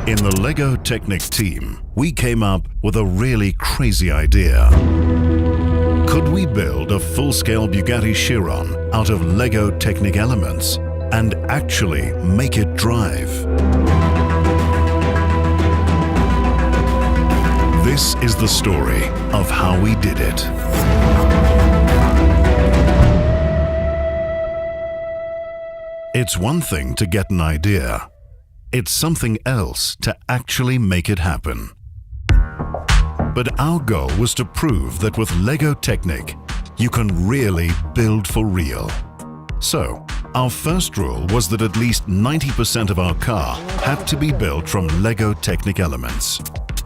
In the LEGO Technic team, we came up with a really crazy idea. Could we build a full-scale Bugatti Chiron out of LEGO Technic elements and actually make it drive? This is the story of how we did it. It's one thing to get an idea. It's something else to actually make it happen. But our goal was to prove that with LEGO Technic, you can really build for real. So, our first rule was that at least 90% of our car had to be built from LEGO Technic elements.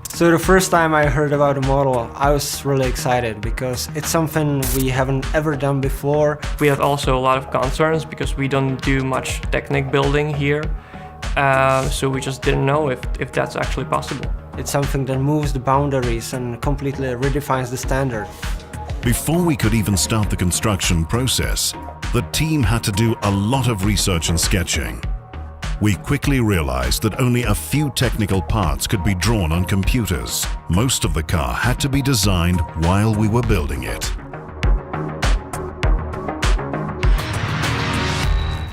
So the first time I heard about the model, I was really excited because it's something we haven't ever done before. We had also a lot of concerns because we don't do much Technic building here. So we just didn't know if that's actually possible. It's something that moves the boundaries and completely redefines the standard. Before we could even start the construction process, the team had to do a lot of research and sketching. We quickly realized that only a few technical parts could be drawn on computers. Most of the car had to be designed while we were building it.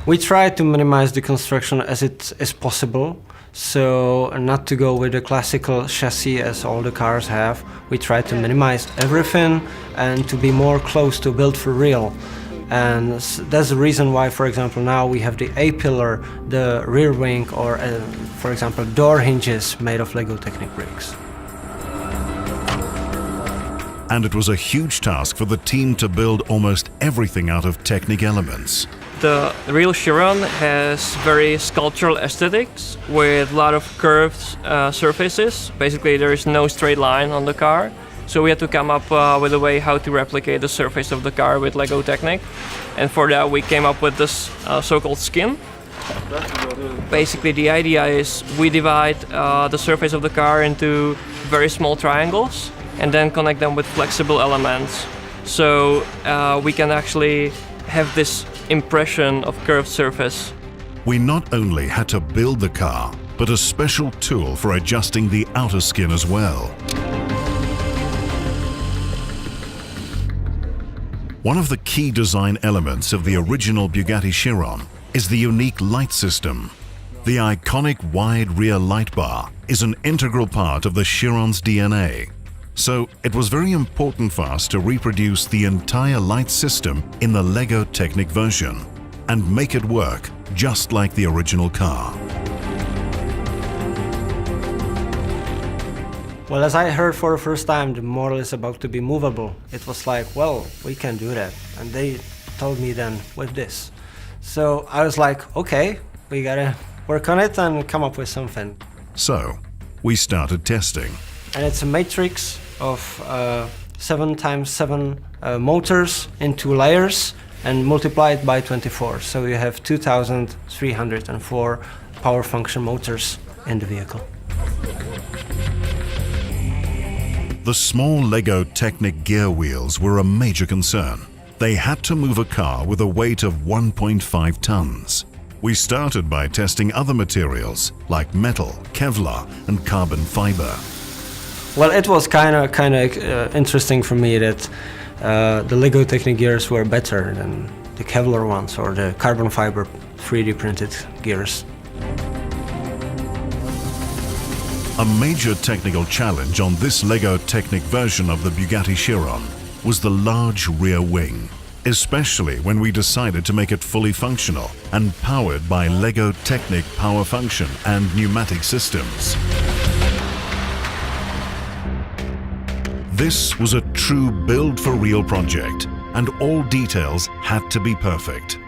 We tried to minimize the construction as it is possible, so not to go with the classical chassis as all the cars have. We tried to minimize everything and to be more close to build for real. And that's the reason why, for example, now we have the A-pillar, the rear wing, or for example, door hinges made of LEGO Technic bricks. And it was a huge task for the team to build almost everything out of Technic elements. The real Chiron has very sculptural aesthetics with a lot of curved surfaces. Basically, there is no straight line on the car. So we had to come up with a way how to replicate the surface of the car with LEGO Technic. And for that, we came up with this so-called skin. Basically, the idea is we divide the surface of the car into very small triangles and then connect them with flexible elements. So we can actually have this impression of curved surface. We not only had to build the car, but a special tool for adjusting the outer skin as well. One of the key design elements of the original Bugatti Chiron is the unique light system. The iconic wide rear light bar is an integral part of the Chiron's DNA. So it was very important for us to reproduce the entire light system in the LEGO Technic version and make it work just like the original car. Well, as I heard for the first time, the model is about to be movable. It was like, well, we can do that. And they told me then with this. So I was like, okay, we gotta work on it and come up with something. So we started testing. And it's a matrix of 7x7 motors in 2 layers and multiplied by 24. So you have 2,304 power function motors in the vehicle. The small LEGO Technic gear wheels were a major concern. They had to move a car with a weight of 1.5 tons. We started by testing other materials like metal, Kevlar and carbon fiber. Well, it was kind of interesting for me that the LEGO Technic gears were better than the Kevlar ones or the carbon fiber 3D printed gears. A major technical challenge on this LEGO Technic version of the Bugatti Chiron was the large rear wing, especially when we decided to make it fully functional and powered by LEGO Technic power function and pneumatic systems. This was a true build-for-real project, and all details had to be perfect.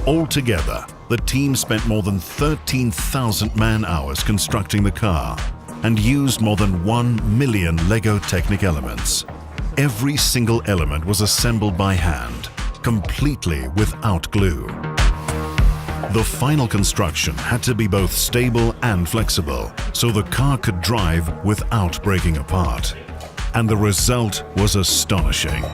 Altogether, the team spent more than 13,000 man-hours constructing the car and used more than 1 million LEGO Technic elements. Every single element was assembled by hand, completely without glue. The final construction had to be both stable and flexible, so the car could drive without breaking apart. And the result was astonishing.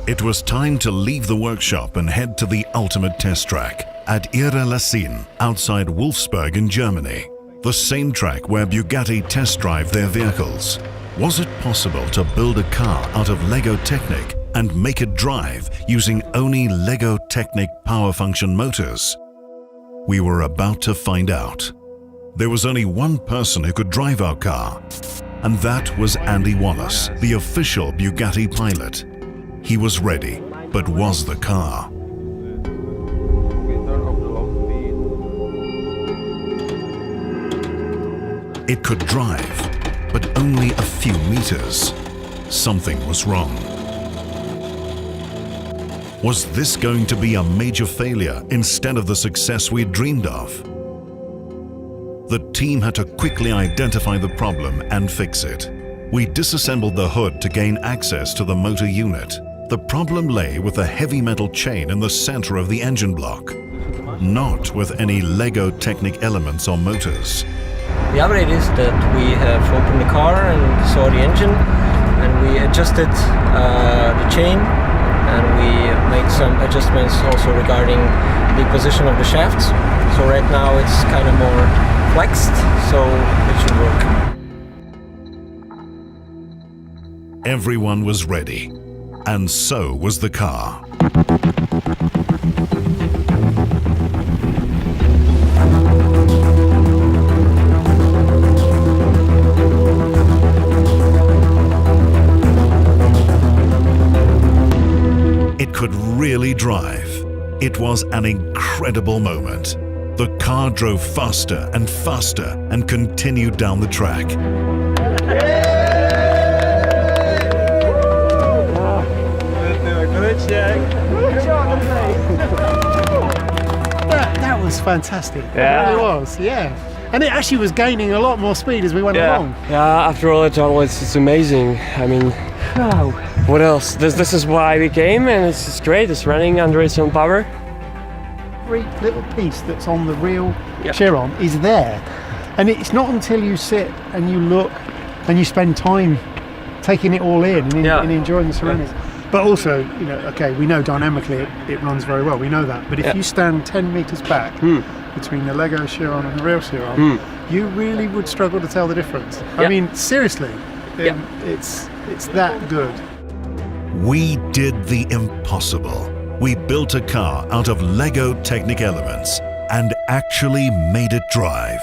It was time to leave the workshop and head to the ultimate test track at Ihre outside Wolfsburg in Germany. The same track where Bugatti test drive their vehicles. Was it possible to build a car out of LEGO Technic and make it drive using only LEGO Technic power function motors? We were about to find out. There was only one person who could drive our car, and that was Andy Wallace, the official Bugatti pilot. He was ready, but was the car? It could drive, but only a few meters. Something was wrong. Was this going to be a major failure instead of the success we dreamed of? The team had to quickly identify the problem and fix it. We disassembled the hood to gain access to the motor unit. The problem lay with a heavy metal chain in the center of the engine block, not with any LEGO Technic elements or motors. The update is that we have opened the car and saw the engine, and we adjusted the chain, and we made some adjustments also regarding the position of the shafts. So right now it's kind of more flexed, so it should work. Everyone was ready, and so was the car. It could really drive. It was an incredible moment. The car drove faster and faster and continued down the track. That was fantastic. Yeah. It really was, yeah. And it actually was gaining a lot more speed as we went along. Yeah, after all it's amazing. I mean, wow. What else? This is why we came, and it's great. It's running under its own power. Every little piece that's on the real Chiron is there. And it's not until you sit and you look and you spend time taking it all in and enjoying the surroundings. But also, you know, okay, we know dynamically it runs very well, we know that. But if you stand 10 meters back between the LEGO Chiron and the real Chiron, you really would struggle to tell the difference. I mean, seriously, it's that good. We did the impossible. We built a car out of LEGO Technic elements and actually made it drive.